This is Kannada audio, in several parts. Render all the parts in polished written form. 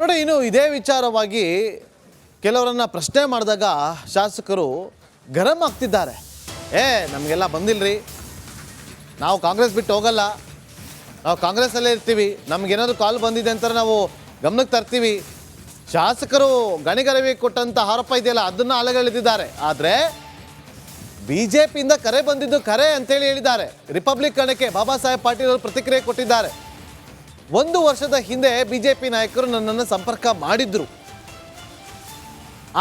ನೋಡಿ, ಇನ್ನು ಇದೇ ವಿಚಾರವಾಗಿ ಕೆಲವರನ್ನ ಪ್ರಶ್ನೆ ಮಾಡಿದಾಗ ಶಾಸಕರು ಗರಂ ಆಗ್ತಿದ್ದಾರೆ. ನಮಗೆಲ್ಲ ಬಂದಿಲ್ಲರಿ, ನಾವು ಕಾಂಗ್ರೆಸ್ ಬಿಟ್ಟು ಹೋಗಲ್ಲ, ನಾವು ಕಾಂಗ್ರೆಸ್ಸಲ್ಲೇ ಇರ್ತೀವಿ, ನಮಗೇನಾದರೂ ಕಾಲ್ ಬಂದಿದೆ ಅಂತ ನಾವು ಗಮನಕ್ಕೆ ತರ್ತೀವಿ. ಶಾಸಕರು ಗಣಿಗರವಿ ಕೊಟ್ಟಂಥ ಆರೋಪ ಇದೆಯಲ್ಲ ಅದನ್ನು ಅಲಗಳೆದಿದ್ದಾರೆ. ಆದರೆ ಬಿ ಜೆ ಪಿಯಿಂದ ಕರೆ ಬಂದಿದ್ದು ಕರೆ ಅಂತೇಳಿ ಹೇಳಿದ್ದಾರೆ. ರಿಪಬ್ಲಿಕ್ ಕಣಕ್ಕೆ ಬಾಬಾ ಸಾಹೇಬ್ ಪಾಟೀಲ್ ಅವರು ಪ್ರತಿಕ್ರಿಯೆ ಕೊಟ್ಟಿದ್ದಾರೆ. 1 ವರ್ಷದ ಹಿಂದೆ ಬಿ ಜೆ ಪಿ ನಾಯಕರು ನನ್ನನ್ನು ಸಂಪರ್ಕ ಮಾಡಿದ್ರು,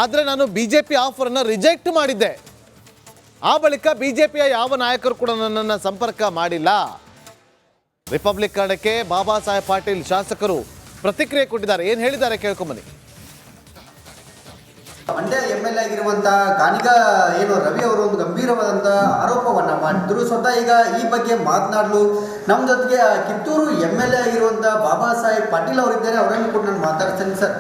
ಆದರೆ ನಾನು ಬಿ ಜೆ ಪಿ ಆಫರನ್ನು ರಿಜೆಕ್ಟ್ ಮಾಡಿದ್ದೆ. ಆ ಬಳಿಕ ಬಿ ಜೆ ಪಿಯ ಯಾವ ನಾಯಕರು ಕೂಡ ನನ್ನನ್ನು ಸಂಪರ್ಕ ಮಾಡಿಲ್ಲ. ರಿಪಬ್ಲಿಕ್ ಕಣಕ್ಕೆ ಬಾಬಾ ಸಾಹೇಬ್ ಪಾಟೀಲ್ ಶಾಸಕರು ಪ್ರತಿಕ್ರಿಯೆ ಕೊಟ್ಟಿದ್ದಾರೆ. ಏನು ಹೇಳಿದ್ದಾರೆ ಕೇಳ್ಕೊಂಬನ್ನಿ. ಮಂಡ್ಯ MLA ಆಗಿರುವಂಥ ಗಾಣಿಗ ರವಿ ಅವರು ಒಂದು ಗಂಭೀರವಾದಂಥ ಆರೋಪವನ್ನು ಮಾಡಿದ್ರು. ಸ್ವತಃ ಈಗ ಈ ಬಗ್ಗೆ ಮಾತನಾಡಲು ನಮ್ಮ ಜೊತೆಗೆ ಕಿತ್ತೂರು MLA ಆಗಿರುವಂಥ ಬಾಬಾ ಸಾಹೇಬ್ ಪಾಟೀಲ್ ಅವರಿದ್ದಾರೆ. ಅವರನ್ನು ಕೂಡ ನಾನು ಮಾತಾಡ್ತೇನೆ. ಸರ್,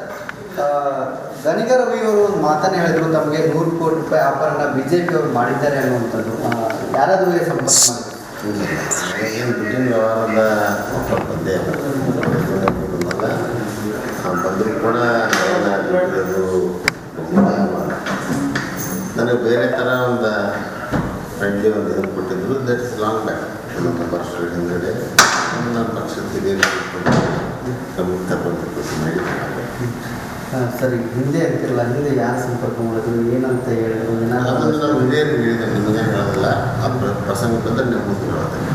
ಗಾಣಿಗ ರವಿ ಅವರು ಒಂದು ಮಾತನ್ನು ಹೇಳಿದ್ರು, ತಮಗೆ 100 ಕೋಟಿ ರೂಪಾಯಿ ಅಪಹರಣ BJP ಅವರು ಮಾಡಿದ್ದಾರೆ ಅನ್ನುವಂಥದ್ದು. ಯಾರಾದರೂ ಸಂಪರ್ಕ ಮಾಡಿ ಏನು ದುಡ್ಡಿನ ವ್ಯವಹಾರದ ಬಂದರೂ ಕೂಡ ನನಗೆ ಬೇರೆ ಥರ ಒಂದು ಫ್ರೆಂಡ್ಲಿ ಒಂದು ಇದನ್ನು ಕೊಟ್ಟಿದ್ರು. ದಟ್ ಇಸ್ ಲಾಂಗ್ ಬ್ಯಾಕ್, ಒಂದು ವರ್ಷ ಹಿಂದೆಡೆ ನನ್ನ ಪಕ್ಷದ ಹಿರಿಯರು ನಮಗೆ ತಗೊಂಡು ಮಾಡಿ. ಸರಿ, ಹಿಂದೆ ಅಂತಿರಲ್ಲ, ಹಿಂದೆ ಯಾರು ಸಂಪರ್ಕ ಮಾಡಿದ್ರು, ಏನಂತ ಹೇಳಿದ್ರು? ಅದನ್ನು ನಾವು ಹಿರಿಯರು ಹೇಳಿದೆ, ನಿಮಗೆ ಹೇಳೋದಿಲ್ಲ. ಆ ಪ್ರಸಂಗ ಬಂದರೆ ನಿಮ್ಮ ಮುಂದೆ ಹೇಳ್ತೇನೆ.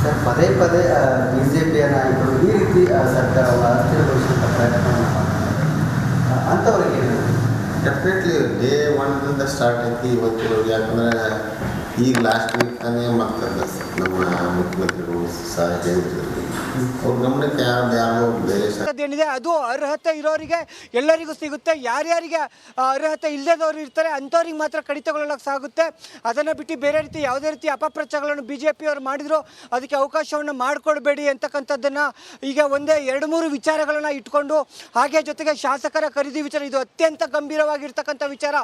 ಸರ್, ಪದೇ ಪದೇ BJP ನಾಯಕರು ಈ ರೀತಿ ಸರ್ಕಾರವನ್ನು ಅಸ್ಥಿರಗೊಳಿಸುವಂಥ ಪ್ರಯತ್ನವನ್ನು ಅಂಥವ್ರಿಗೆ ಡೆಫಿನೆಟ್ಲಿ ಡೇ 1 ಸ್ಟಾರ್ಟ್ ಐತಿ ಇವತ್ತು. ಯಾಕಂದರೆ ಈಗ ಲಾಸ್ಟ್ ವೀಕ್ ತಾನೇ ಮಾತಾಡ್ದ ನಮ್ಮ ಮುಖ್ಯಮಂತ್ರಿಗಳು ಸಹ ಹೇಳಿದ್ರು, ಅವ್ರ ಗಮನಕ್ಕೆ ಯಾರೋ ಬೇರೆ ಏನಿದೆ ಅದು ಅರ್ಹತೆ ಇರೋರಿಗೆ ಎಲ್ಲರಿಗೂ ಸಿಗುತ್ತೆ. ಯಾರ್ಯಾರಿಗೆ ಅರ್ಹತೆ ಇಲ್ಲದವ್ರು ಇರ್ತಾರೆ ಅಂಥವ್ರಿಗೆ ಮಾತ್ರ ಕಡಿತಗೊಳ್ಳಕ್ಕೆ ಸಾಗುತ್ತೆ. ಅದನ್ನು ಬಿಟ್ಟು ಬೇರೆ ರೀತಿ ಯಾವುದೇ ರೀತಿ ಅಪಪ್ರಚಾರಗಳನ್ನು BJP ಅವರು ಮಾಡಿದ್ರು ಅದಕ್ಕೆ ಅವಕಾಶವನ್ನು ಮಾಡಿಕೊಡ್ಬೇಡಿ ಅಂತಕ್ಕಂಥದ್ದನ್ನು ಈಗ ಒಂದೇ 2-3 ವಿಚಾರಗಳನ್ನು ಇಟ್ಕೊಂಡು, ಹಾಗೆ ಜೊತೆಗೆ ಶಾಸಕರ ಖರೀದಿ ವಿಚಾರ, ಇದು ಅತ್ಯಂತ ಗಂಭೀರವಾಗಿರ್ತಕ್ಕಂಥ ವಿಚಾರ.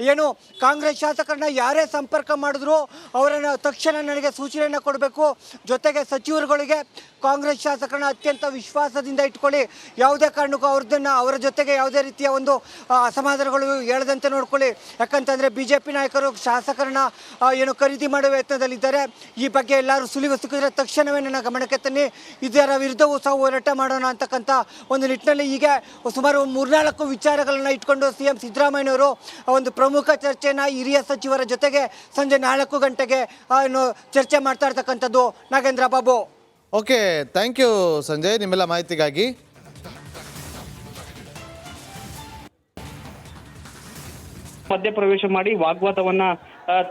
ಏನು ಕಾಂಗ್ರೆಸ್ ಶಾಸಕರನ್ನ ಯಾರೇ ಸಂಪರ್ಕ ಮಾಡಿದ್ರು ಅವರನ್ನು ತಕ್ಷಣ ನನಗೆ ಸೂಚನೆಯನ್ನು ಕೊಡಬೇಕು. ಜೊತೆಗೆ ಸಚಿವರುಗಳಿಗೆ ಕಾಂಗ್ರೆಸ್ ಶಾಸಕರನ್ನ ಅತ್ಯಂತ ವಿಶ್ವಾಸದಿಂದ ಇಟ್ಕೊಳ್ಳಿ, ಯಾವುದೇ ಕಾರಣಕ್ಕೂ ಅವರ ಜೊತೆಗೆ ಯಾವುದೇ ರೀತಿಯ ಒಂದು ಅಸಮಾಧಾನಗಳು ಹೇಳದಂತೆ ನೋಡ್ಕೊಳ್ಳಿ. ಯಾಕಂತಂದರೆ BJP ನಾಯಕರು ಶಾಸಕರನ್ನ ಖರೀದಿ ಮಾಡುವ ಯತ್ನದಲ್ಲಿದ್ದಾರೆ. ಈ ಬಗ್ಗೆ ಎಲ್ಲರೂ ಸುಳಿವು ಸಿಕ್ಕಿದ್ರೆ ತಕ್ಷಣವೇ ನನ್ನ ಗಮನಕ್ಕೆ ತನ್ನಿ, ಇದರ ವಿರುದ್ಧವೂ ಸಹ ಹೋರಾಟ ಮಾಡೋಣ ಅಂತಕ್ಕಂಥ ಒಂದು ನಿಟ್ಟಿನಲ್ಲಿ ಈಗ ಸುಮಾರು 3-4 ವಿಚಾರಗಳನ್ನು ಇಟ್ಕೊಂಡು CM ಸಿದ್ದರಾಮಯ್ಯನವರು ಒಂದು ಪ್ರಮುಖ ಚರ್ಚೆಯನ್ನು ಹಿರಿಯ ಸಚಿವರ ಜೊತೆಗೆ ಸಂಜೆ 4 ಗಂಟೆಗೆ ಚರ್ಚೆ ಮಾಡ್ತಾ ಇರ್ತಕ್ಕಂಥದ್ದು. Nagendra Babu. Okay, thank you Sanjay ನಿಮ್ಮೆಲ್ಲ ಮಾಹಿತಿಗಾಗಿ. ಮಧ್ಯಪ್ರವೇಶ ಮಾಡಿ ವಾಗ್ವಾದವನ್ನ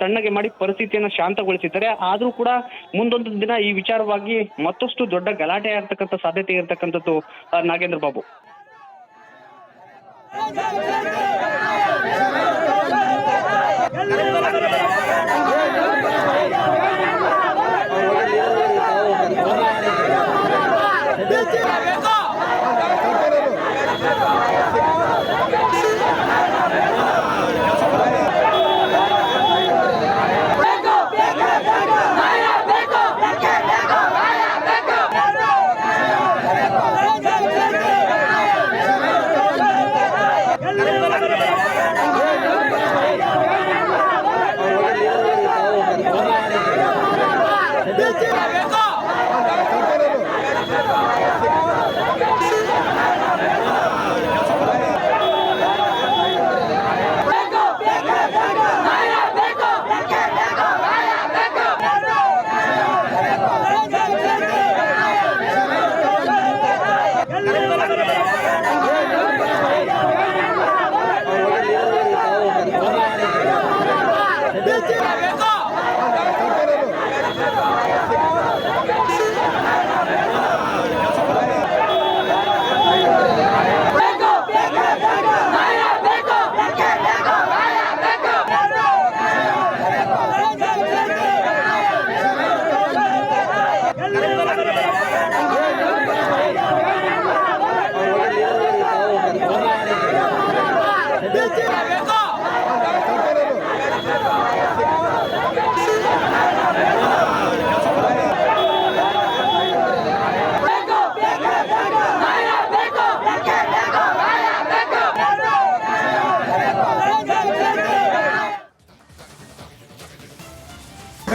ತಣ್ಣಗೆ ಮಾಡಿ ಪರಿಸ್ಥಿತಿಯನ್ನ ಶಾಂತಗೊಳಿಸಿದ್ದಾರೆ. ಆದ್ರೂ ಕೂಡ ಮುಂದೊಂದು ದಿನ ಈ ವಿಚಾರವಾಗಿ ಮತ್ತಷ್ಟು ದೊಡ್ಡ ಗಲಾಟೆ ಆಗ್ತಕ್ಕಂಥ ಸಾಧ್ಯತೆ ಇರತಕ್ಕಂಥದ್ದು. ನಾಗೇಂದ್ರ ಬಾಬು.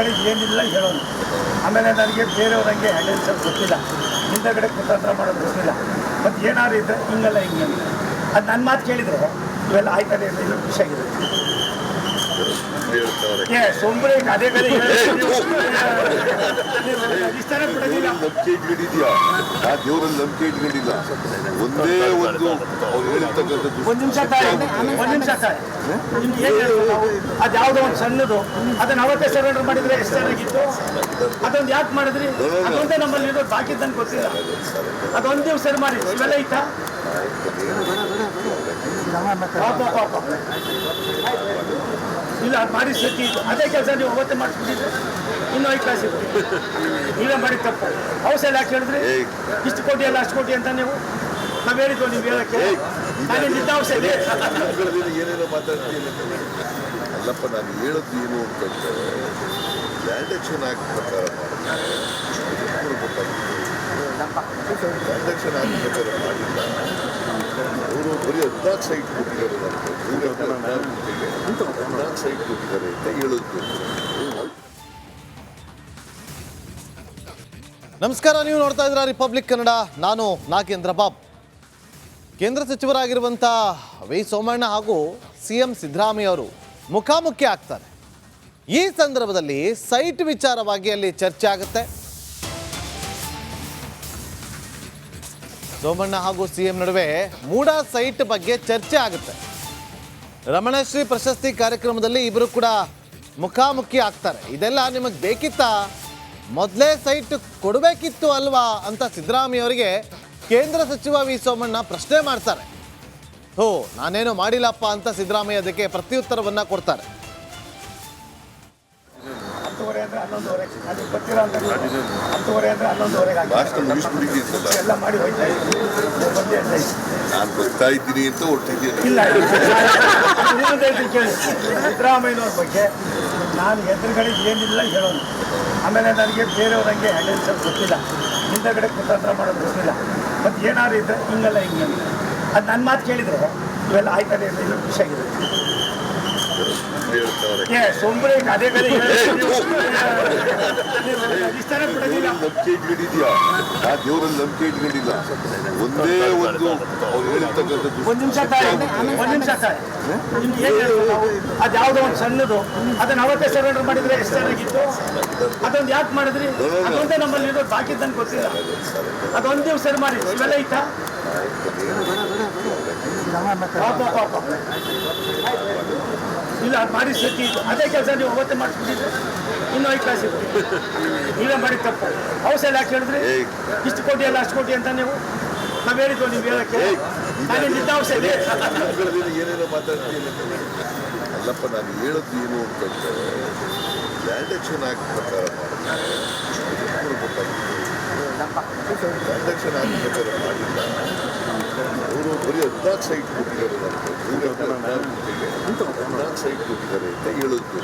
ಎದುರುಗಡೆ ಏನಿಲ್ಲ ಹೇಳೋದು. ಆಮೇಲೆ ನನಗೆ ಬೇರೆಯವ್ರಂಗೆ ಹ್ಯಾಂಡಲ್ಸ್ ಗೊತ್ತಿಲ್ಲ, ಹಿಂದಗಡೆ ಕುತಂತ್ರ ಮಾಡೋದು ಗೊತ್ತಿಲ್ಲ. ಮತ್ತು ಏನಾದ್ರು ಇದ್ದರೆ ಹಿಂಗಲ್ಲ ಹಿಂಗಲ್ಲ ಅದು ನನ್ನ ಮಾತು ಕೇಳಿದರೆ ಇವೆಲ್ಲ ಆಯ್ತದೆ ಇದು ಖುಷಿಯಾಗಿದೆ. ಸೊಂಬರೆ ಅದೇ ಕಡೆ ಇಷ್ಟನೇ ಬಿಡೋದಿಲ್ಲ. ನಂಬಿಕೆ ಇಟ್ಕೊಂಡಿದ್ಯಾ? ಆ ದೇವರಲ್ಲಿ ನಂಬಿಕೆ ಇಟ್ಕೊಂಡಿಲ್ಲ. ಒಂದೇ ಒಂದು ಅವ್ರು ಹೇಳಿರ್ತಕ್ಕಂಥದ್ದು. ಒಂದು ನಿಮಿಷ ತಾಯಿ ನಿಮ್ಗೆ ಏನು ಹೇಳ್ತೀವಿ ನಾವು? ಅದು ಯಾವುದೋ ಒಂದು ಸಣ್ಣದು ಅದನ್ನು ಅವತ್ತೇ ಸರೆಂಡರ್ ಮಾಡಿದರೆ ಎಷ್ಟು ಚೆನ್ನಾಗಿತ್ತು. ಅದೊಂದು ಯಾಕೆ ಮಾಡಿದ್ರಿ? ಅದೊಂದೇ ನಮ್ಮಲ್ಲಿ ಇರೋದು, ಬಾಕಿ ನನಗೆ ಗೊತ್ತಿಲ್ಲ. ಅದೊಂದು ದಿವಸ ಸರಿ ಮಾಡಿ ಇವೆಲ್ಲ ಐತಾ? ಪಾಪ ಇಲ್ಲ ಅದು ಮಾಡಿ ಸತಿ ಅದೇ ಕೆಲಸ ನೀವು ಅವತ್ತೇ ಮಾಡಿಸ್ಬಿಟ್ಟಿದ್ರೆ ಇನ್ನೂ 5 ಕ್ಲಾಸ್ ಇತ್ತು. ನೀವೇ ಮಾಡಿ ತಪ್ಪು. ಔಷಧ ಯಾಕೆ ಹೇಳಿದ್ರಿ? ಇಷ್ಟು ಕೋಟಿ ಅಲ್ಲ ಅಷ್ಟು ಕೋಟಿ ಅಂತ ನೀವು ನಾವು ಹೇಳಿದ್ವು. ನೀವು ಹೇಳಕ್ಕೆ ನಾನು ನಿದ್ದ ಔಷಧ ಏನೇನೋ ಮಾತಾಡ್ತೀನಿ ಅಲ್ಲಪ್ಪ. ನಾನು ಹೇಳೋದು ಏನು ಅಂತಂದ್ರೆ ಲ್ಯಾಂಡ್ ಆಕ್ಷನ್ ಆಕ್ಟ್ ಪ್ರಕಾರ ಲ್ಯಾಂಡ್ ಆಕ್ಷನ್ ಆಕ್ಟ್ ಪ್ರಕಾರ ಮಾಡಿಲ್ಲ. ಅವರು ಬರೀ 14 ಸೈಟ್ ಕೊಟ್ಟಿದ್ದಾರೆ. 14 ಸೈಟ್ ಕೊಟ್ಟಿದ್ದಾರೆ ಅಂತ ಹೇಳೋದು. ನಮಸ್ಕಾರ, ನೀವು ನೋಡ್ತಾ ಇದ್ದೀರಾ ರಿಪಬ್ಲಿಕ್ ಕನ್ನಡ. ನಾನು ನಾಗೇಂದ್ರ ಬಾಬು. ಕೇಂದ್ರ ಸಚಿವರಾಗಿರುವಂಥ ವಿ ಸೋಮಣ್ಣ ಹಾಗೂ CM ಸಿದ್ದರಾಮಯ್ಯ ಅವರು ಮುಖಾಮುಖಿ ಆಗ್ತಾರೆ. ಈ ಸಂದರ್ಭದಲ್ಲಿ ಸೈಟ್ ವಿಚಾರವಾಗಿ ಅಲ್ಲಿ ಚರ್ಚೆ ಆಗುತ್ತೆ. ಸೋಮಣ್ಣ ಹಾಗೂ CM ನಡುವೆ ಮೂಡ ಸೈಟ್ ಬಗ್ಗೆ ಚರ್ಚೆ ಆಗುತ್ತೆ. ರಮಣಶ್ರೀ ಪ್ರಶಸ್ತಿ ಕಾರ್ಯಕ್ರಮದಲ್ಲಿ ಇಬ್ಬರು ಕೂಡ ಮುಖಾಮುಖಿ ಆಗ್ತಾರೆ. ಇದೆಲ್ಲ ನಿಮಗೆ ಬೇಕಿತ್ತಾ? ಮೊದಲೇ ಸೈಟ್ ಕೊಡಬೇಕಿತ್ತು ಅಲ್ವಾ ಅಂತ ಸಿದ್ದರಾಮಯ್ಯ ಅವರಿಗೆ ಕೇಂದ್ರ ಸಚಿವ ವಿ ಸೋಮಣ್ಣ ಪ್ರಶ್ನೆ ಮಾಡ್ತಾರೆ. ನಾನೇನು ಮಾಡಿಲ್ಲಪ್ಪ ಅಂತ ಸಿದ್ದರಾಮಯ್ಯ ಅದಕ್ಕೆ ಪ್ರತ್ಯುತ್ತರವನ್ನು ಕೊಡ್ತಾರೆ. 10:30 ಅಂದರೆ 11:30 ಅದು ಗೊತ್ತಿರೋ ಅಂತ 10:30 ಅಂದರೆ 11:30 ಎಲ್ಲ ಮಾಡಿ ಹೋಯ್ತಾ ಇದ್ದೀನಿ. ನಾನು ಬರ್ತಾ ಇದ್ದೀನಿ ಅಂತ ಹೊಟ್ಟಿದ್ದೀನಿ. ಇಲ್ಲ ಇನ್ನೊಂದು ಹೇಳ್ತೀನಿ ಕೇಳಿ. ಸಿದ್ದರಾಮಯ್ಯನವ್ರ ಬಗ್ಗೆ ನಾನು ಎದುರುಗಡೆ ಏನಿಲ್ಲ ಹೇಳೋದು. ಆಮೇಲೆ ನನಗೆ ಬೇರೆಯವ್ರಂಗೆ ಹ್ಯಾಂಡಲ್ಸ್ ಗೊತ್ತಿಲ್ಲ, ಹಿಂದಗಡೆ ಕುತಂತ್ರ ಮಾಡೋದು ಗೊತ್ತಿಲ್ಲ. ಮತ್ತು ಏನಾದ್ರು ಇದ್ದರೆ ಹಿಂಗಲ್ಲ ಹಿಂಗಲ್ಲ ಅದು ನನ್ನ ಮಾತು ಕೇಳಿದರೆ ಇವೆಲ್ಲ ಆಯ್ತದೆ ಇದು ಖುಷಿಯಾಗಿದೆ. ಸೊಂಬರೆ ಅದೇ ಕಡೆ ಇಷ್ಟನೇ ಬಿಡೋದಿಲ್ಲ. ನಂಬಿಕೆ ಇಟ್ಕೊಂಡಿದ್ಯಾ? ಆ ದೇವರಲ್ಲಿ ನಂಬಿಕೆ ಇಟ್ಕೊಂಡಿಲ್ಲ. ಒಂದೇ ಒಂದು ಅವ್ರು ಹೇಳಿರ್ತಕ್ಕಂಥದ್ದು. ಒಂದು ನಿಮಿಷ ತಾಯಿ ನಿಮ್ಗೆ ಏನು ಹೇಳ್ತೀವಿ ನಾವು? ಅದು ಯಾವುದೋ ಒಂದು ಸಣ್ಣದು ಅದನ್ನು ಅವತ್ತೇ ಸರೆಂಡರ್ ಮಾಡಿದರೆ ಎಷ್ಟು ಚೆನ್ನಾಗಿತ್ತು. ಅದೊಂದು ಯಾಕೆ ಮಾಡಿದ್ರಿ? ಅದೊಂದೇ ನಮ್ಮಲ್ಲಿ ಇರೋದು, ಬಾಕಿ ನನಗೆ ಗೊತ್ತಿಲ್ಲ. ಅದೊಂದು ದಿವಸ ಸರಿ ಮಾಡಿ ಇವೆಲ್ಲ ಐತಾ? ಪಾಪ ಇಲ್ಲ ಅದು ಮಾಡಿ ಸತಿ ಅದೇ ಕೆಲಸ ನೀವು ಅವತ್ತೇ ಮಾಡಿಸ್ಬಿಟ್ಟಿದ್ರೆ ಇನ್ನೂ 5 ಕ್ಲಾಸ್ ಇತ್ತು. ನೀವೇ ಮಾಡಿ ತಪ್ಪು. ಔಷಧ ಯಾಕೆ ಹೇಳಿದ್ರಿ? ಇಷ್ಟು ಕೋಟಿ ಅಲ್ಲ ಅಷ್ಟು ಕೋಟಿ ಅಂತ ನೀವು ನಾವು ಹೇಳಿದ್ವು. ನೀವು ಹೇಳಕ್ಕೆ ನಾನು ನಿದ್ದ ಔಷಧ ಏನೇನೋ ಮಾತಾಡ್ತೀನಿ ಅಲ್ಲಪ್ಪ. ನಾನು ಹೇಳೋದು ಏನು ಅಂತಂದ್ರೆ ಲ್ಯಾಂಡ್ ಆಕ್ಷನ್ ಆಕ್ಟ್ ಪ್ರಕಾರ ಲ್ಯಾಂಡ್ ಆಕ್ಷನ್ ಆಕ್ಟ್ ಪ್ರಕಾರ ಮಾಡಿಲ್ಲ. ಅವರು ಬರೀ 14 ಸೈಟ್ ಕೊಟ್ಟಿದ್ದಾರೆ. 14 ಸೈಟ್ ಕೊಟ್ಟಿದ್ದಾರೆ ಅಂತ ಹೇಳೋದು.